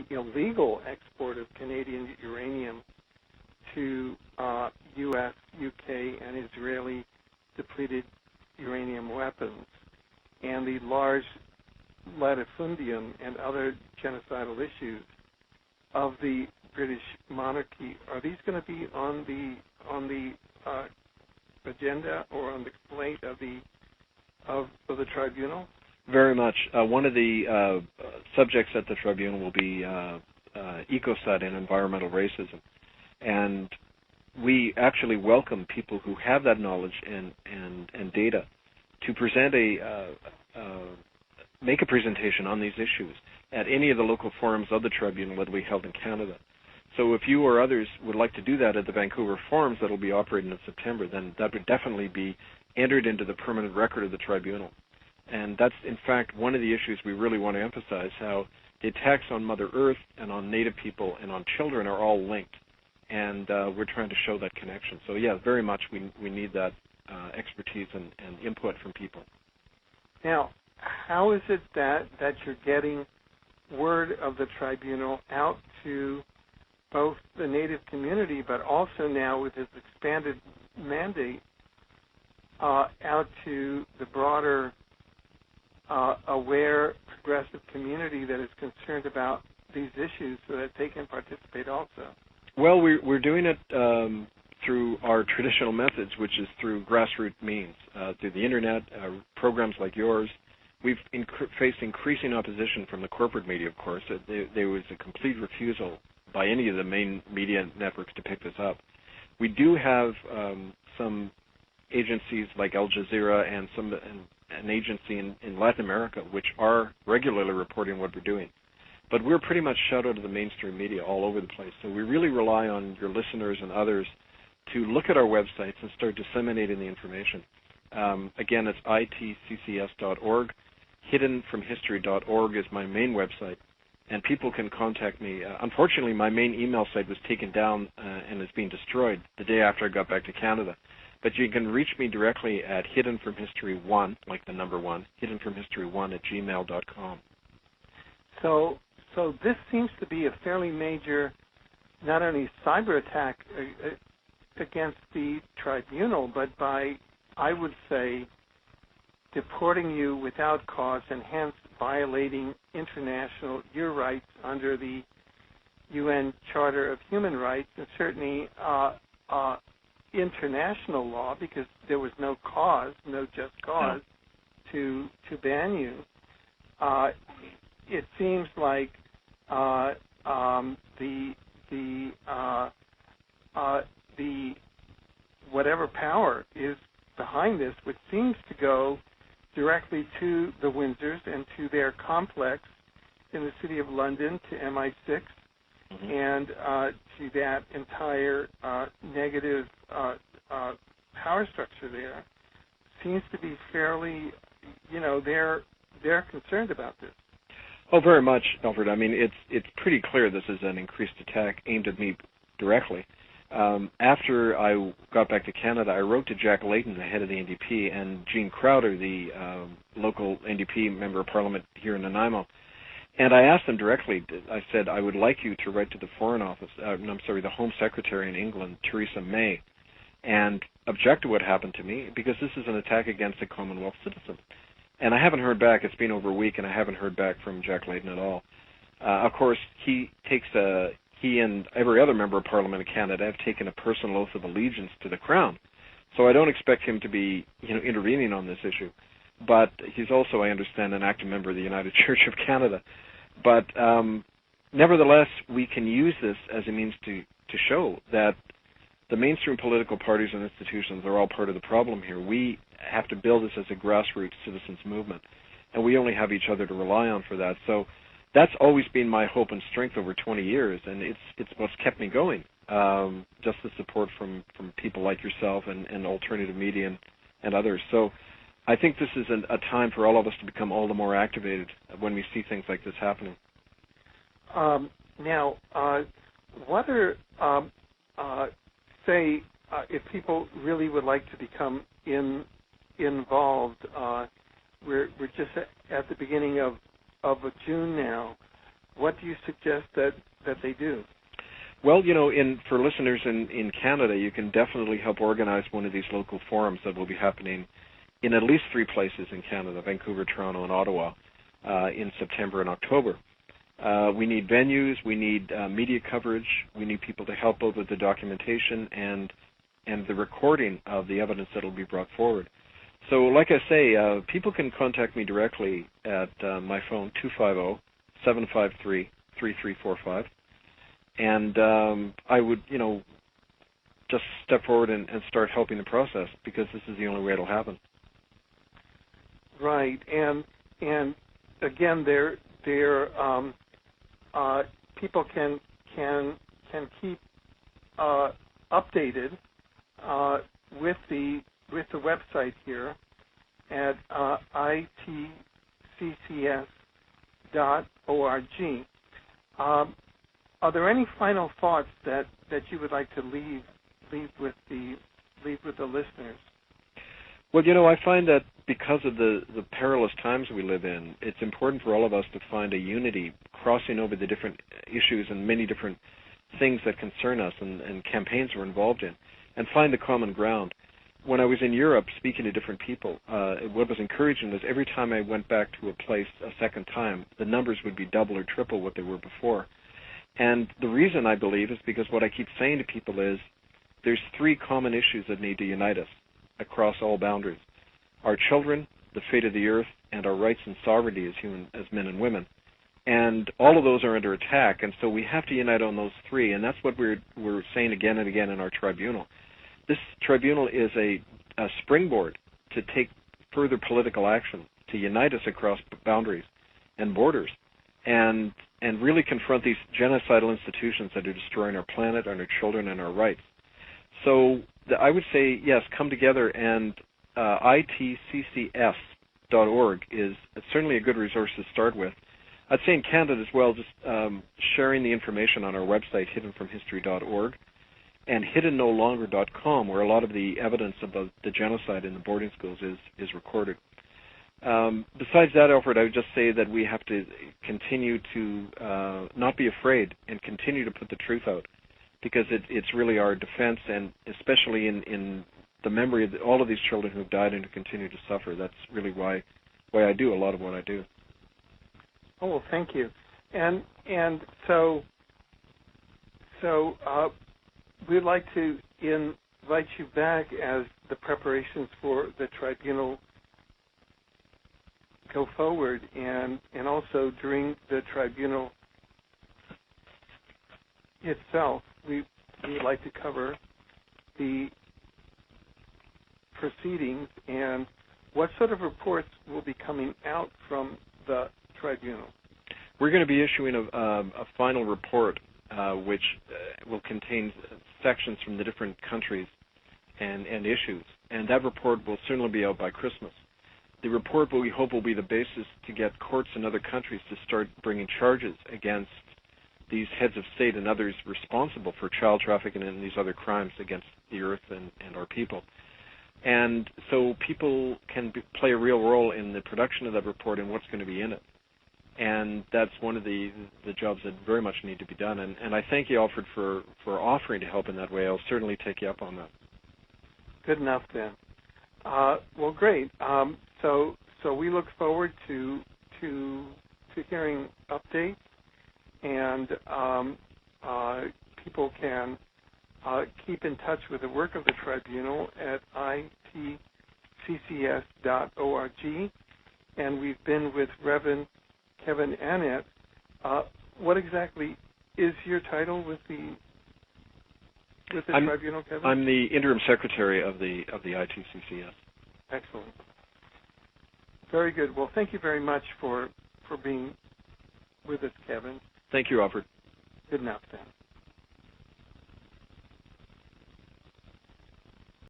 the illegal export of Canadian uranium to U.S., U.K., and Israeli depleted uranium weapons, and the large latifundium and other genocidal issues of the British monarchy. Are these going to be on the agenda or on the plate of the tribunal? Very much. One of the subjects at the tribunal will be ecocide and environmental racism, and we actually welcome people who have that knowledge and data to present make a presentation on these issues at any of the local forums of the tribunal that we held in Canada. So if you or others would like to do that at the Vancouver forums that will be operating in September, then that would definitely be entered into the permanent record of the tribunal. And that's, in fact, one of the issues we really want to emphasize, how the attacks on Mother Earth and on Native people and on children are all linked. And we're trying to show that connection. So, yeah, very much we need that expertise and input from people. Now, how is it that you're getting word of the tribunal out to both the Native community, but also now with this expanded mandate out to the broader aware, progressive community that is concerned about these issues so that they can participate also? Well, we're doing it through our traditional methods, which is through grassroots means, through the Internet, programs like yours. We've faced increasing opposition from the corporate media, of course. There was a complete refusal by any of the main media networks to pick this up. We do have some agencies like Al Jazeera and an agency in Latin America which are regularly reporting what we're doing. But we're pretty much shut out of the mainstream media all over the place. So we really rely on your listeners and others to look at our websites and start disseminating the information. Again, it's ITCCS.org. HiddenFromHistory.org is my main website, and people can contact me. Unfortunately, my main email site was taken down and is being destroyed the day after I got back to Canada. But you can reach me directly at hiddenfromhistory1, like the number 1, hiddenfromhistory1@gmail.com. So this seems to be a fairly major, not only cyber attack against the tribunal, but by, I would say, deporting you without cause and hence violating your rights under the UN Charter of Human Rights, and certainly international law, because there was no just cause to ban you. It seems like the whatever power is behind this, which seems to go directly to the Windsors and to their complex in the City of London, to MI6, and to that entire negative power structure there, seems to be fairly, they're concerned about this. Oh, very much, Alfred. I mean, it's pretty clear this is an increased attack aimed at me directly. After I got back to Canada, I wrote to Jack Layton, the head of the NDP, and Gene Crowder, the local NDP member of Parliament here in Nanaimo. And I asked them directly, I said, I would like you to write to the the Home Secretary in England, Theresa May, and object to what happened to me, because this is an attack against a Commonwealth citizen. And I haven't heard back. It's been over a week, and I haven't heard back from Jack Layton at all. Of course, he and every other member of Parliament of Canada have taken a personal oath of allegiance to the Crown. So I don't expect him to be, intervening on this issue. But he's also, I understand, an active member of the United Church of Canada. But nevertheless, we can use this as a means to show that the mainstream political parties and institutions are all part of the problem here. We have to build this as a grassroots citizens movement, and we only have each other to rely on for that. So that's always been my hope and strength over 20 years, and it's what's kept me going, just the support from people like yourself and alternative media and others. So I think this is a time for all of us to become all the more activated when we see things like this happening. Now, what are, if people really would like to become involved, we're just at the beginning of June now. what do you suggest that they do? Well, for listeners in Canada, you can definitely help organize one of these local forums that will be happening in at least 3 places in Canada, Vancouver, Toronto, and Ottawa, in September and October. We need venues, we need media coverage, we need people to help out with the documentation and the recording of the evidence that will be brought forward. So like I say, people can contact me directly at my phone, 250-753-3345. And I would, just step forward and start helping the process, because this is the only way it'll happen. Right, and again, people can keep updated with the website here at ITCCS.org. Are there any final thoughts that you would like to leave with the listeners? Well, I find that because of the perilous times we live in, it's important for all of us to find a unity, crossing over the different issues and many different things that concern us and campaigns we're involved in, and find the common ground. When I was in Europe speaking to different people, what was encouraging was every time I went back to a place a second time, the numbers would be double or triple what they were before. And the reason, I believe, is because what I keep saying to people is there's 3 common issues that need to unite us across all boundaries: our children, the fate of the earth, and our rights and sovereignty as men and women. And all of those are under attack, and so we have to unite on those 3, and that's what we're saying again and again in our tribunal. This tribunal is a springboard to take further political action, to unite us across boundaries and borders, and really confront these genocidal institutions that are destroying our planet and our children and our rights. So I would say, yes, come together, and ITCCS.org is certainly a good resource to start with. I'd say in Canada as well, just sharing the information on our website, hiddenfromhistory.org, and hiddennolonger.com, where a lot of the evidence about the genocide in the boarding schools is recorded. Besides that, Alfred, I would just say that we have to continue to not be afraid and continue to put the truth out, because it's really our defense, and especially in the memory of all of these children who have died and who continue to suffer. That's really why I do a lot of what I do. Oh, well, thank you. And so we'd like to invite you back as the preparations for the tribunal go forward, and also during the tribunal itself, we would like to cover the proceedings and what sort of reports will be coming out from the tribunal. We're going to be issuing a final report which will contain sections from the different countries and issues, and that report will certainly be out by Christmas. The report, we hope, will be the basis to get courts in other countries to start bringing charges against these heads of state and others responsible for child trafficking and these other crimes against the earth and our people. And so people can play a real role in the production of that report and what's going to be in it. And that's one of the jobs that very much need to be done. And I thank you, Alfred, for offering to help in that way. I'll certainly take you up on that. Good enough, then. Well, great. So we look forward to hearing updates, and people can keep in touch with the work of the tribunal at ITCCS.org. And we've been with Reverend Kevin Annett. What exactly is your title with the tribunal, Kevin? I'm the interim secretary of the ITCCS. Excellent. Very good. Well, thank you very much for being with us, Kevin. Thank you, Alfred. Good enough, then.